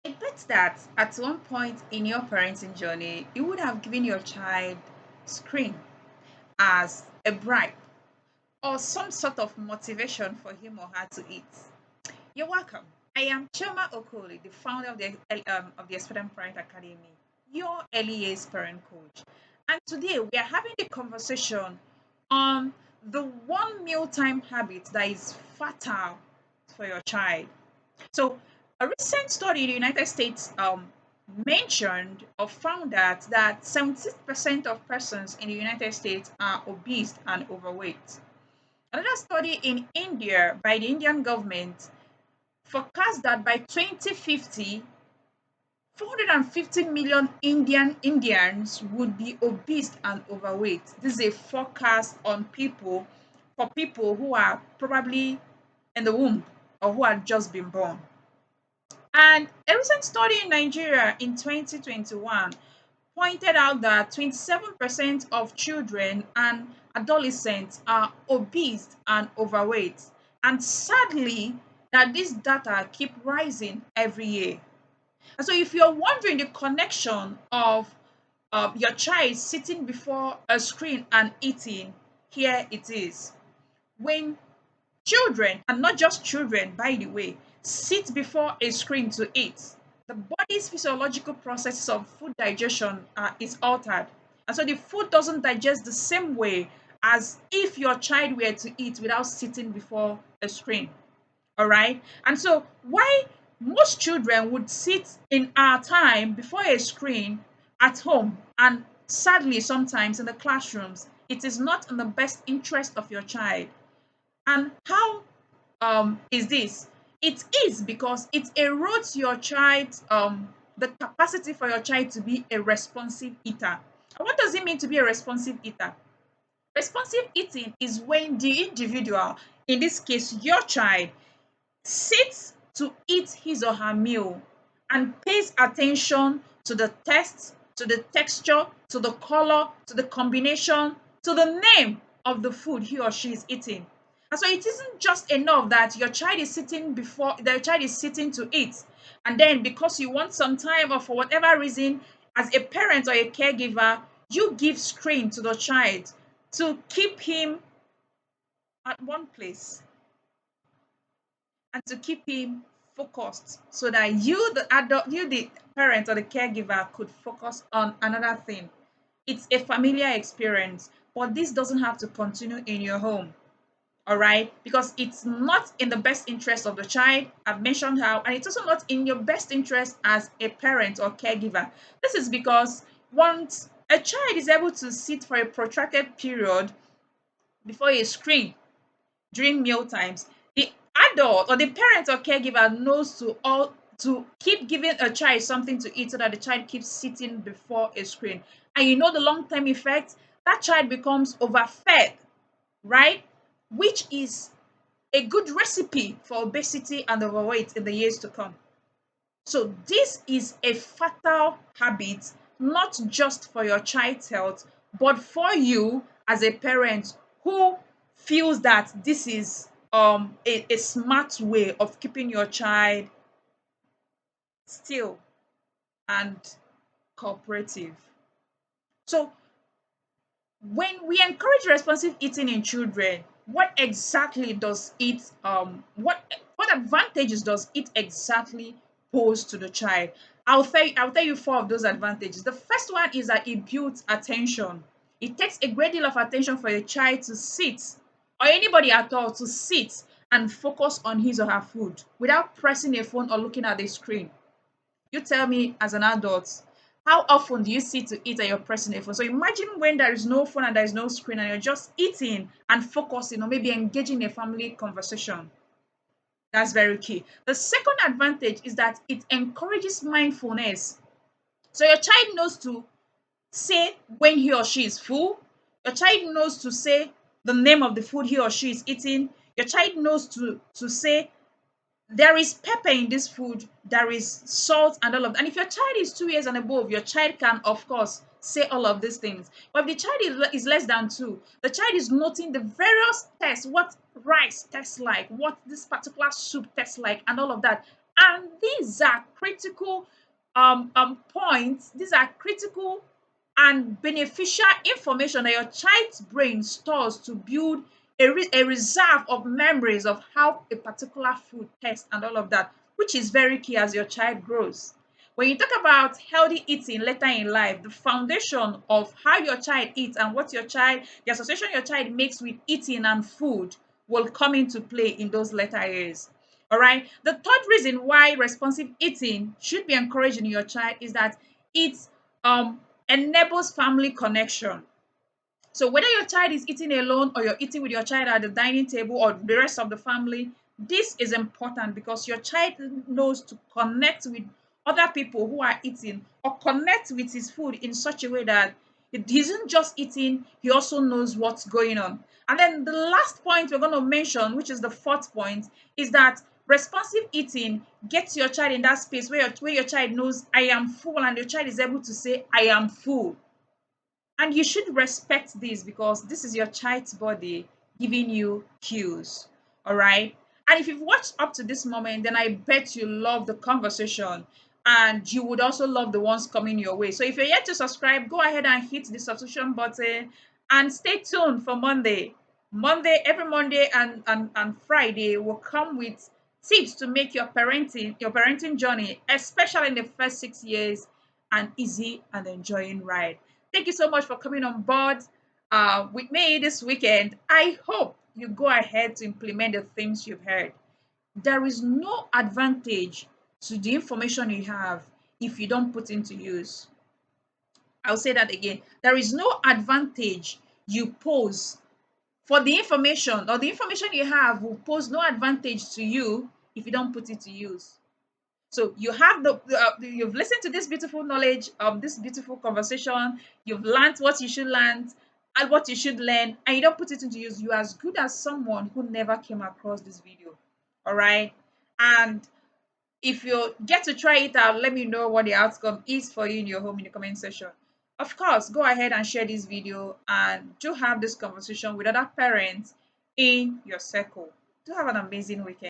I bet that at one point in your parenting journey, you would have given your child screen as a bribe or some sort of motivation for him or her to eat. You're welcome. I am Choma Okoli, the founder of the Expedient Parent Academy, your early years parent coach. And today we are having a conversation on the one mealtime habit that is fatal for your child. So, a recent study in the United States mentioned or found that 70% of persons in the United States are obese and overweight. Another study in India by the Indian government forecast that by 2050, 450 million Indians would be obese and overweight. This is a forecast on people for people who are probably in the womb or who had just been born. And a recent study in Nigeria in 2021 pointed out that 27% of children and adolescents are obese and overweight. And sadly, that this data keep rising every year. And so if you're wondering the connection of your child sitting before a screen and eating, here it is. When children, and not just children, by the way, sit before a screen to eat, the body's physiological processes of food digestion is altered. And so the food doesn't digest the same way as if your child were to eat without sitting before a screen. All right. And so, why most children would sit in our time before a screen at home and sadly sometimes in the classrooms, it is not in the best interest of your child. And how is this? It is because it erodes your child's the capacity for your child to be a responsive eater. And what does it mean to be a responsive eater? Responsive eating is when the individual, in this case your child, sits to eat his or her meal and pays attention to the taste, to the texture, to the color, to the combination, to the name of the food he or she is eating. And so it isn't just enough that your child is sitting before the child is sitting to eat, and then because you want some time or for whatever reason, as a parent or a caregiver, you give screen to the child to keep him at one place and to keep him focused so that you the adult, you the parent or the caregiver, could focus on another thing. It's a familiar experience, but this doesn't have to continue in your home. All right, because it's not in the best interest of the child. I've mentioned how, and it's also not in your best interest as a parent or caregiver. This is because once a child is able to sit for a protracted period before a screen during meal times, the adult or the parent or caregiver knows to keep giving a child something to eat so that the child keeps sitting before a screen. And you know the long-term effect, that child becomes overfed, right? Which is a good recipe for obesity and overweight in the years to come. So this is a fatal habit, not just for your child's health, but for you as a parent who feels that this is a smart way of keeping your child still and cooperative. So when we encourage responsive eating in children, what exactly does it what advantages does it exactly pose to the child? I'll tell you four of those advantages. The first one is that it builds attention. It takes a great deal of attention for a child to sit, or anybody at all, to sit and focus on his or her food without pressing a phone or looking at the screen. You tell me, as an adult, how often do you sit to eat and you're pressing a phone? So imagine when there is no phone and there is no screen and you're just eating and focusing or maybe engaging in a family conversation. That's very key. The second advantage is that it encourages mindfulness. So your child knows to say when he or she is full. Your child knows to say the name of the food he or she is eating. Your child knows to say there is pepper in this food, there is salt and all of that. And if your child is 2 years and above, your child can, of course, say all of these things. But if the child is less than two, the child is noting the various tests, what rice tastes like, what this particular soup tastes like, and all of that. And these are critical points. These are critical and beneficial information that your child's brain stores to build a reserve of memories of how a particular food tastes and all of that, which is very key as your child grows. When you talk about healthy eating later in life, the foundation of how your child eats and what your child, the association your child makes with eating and food will come into play in those later years. All right. The third reason why responsive eating should be encouraged in your child is that it um, enables family connection. So whether your child is eating alone or you're eating with your child at the dining table or the rest of the family, this is important because your child knows to connect with other people who are eating or connect with his food in such a way that he isn't just eating, he also knows what's going on. And then the last point we're going to mention, which is the fourth point, is that responsive eating gets your child in that space where your child knows I am full and your child is able to say I am full. And you should respect this because this is your child's body giving you cues. All right. And if you've watched up to this moment, then I bet you love the conversation and you would also love the ones coming your way. So if you're yet to subscribe, go ahead and hit the subscription button and stay tuned for Monday. Every Monday and Friday will come with tips to make your parenting journey, especially in the first 6 years, an easy and enjoying ride. Thank you so much for coming on board with me this weekend. I hope you go ahead to implement the things you've heard. There is no advantage to the information you have if you don't put into use. I'll say that again. There is no advantage you pose for the information, or the information you have will pose no advantage to you if you don't put it to use. So you have you've listened to this beautiful knowledge, this beautiful conversation. You've learned what you should learn and what you should learn, and you don't put it into use. You're as good as someone who never came across this video. All right, and if you get to try it out, let me know what the outcome is for you in your home in the comment section. Of course, go ahead and share this video and do have this conversation with other parents in your circle. Do have an amazing weekend.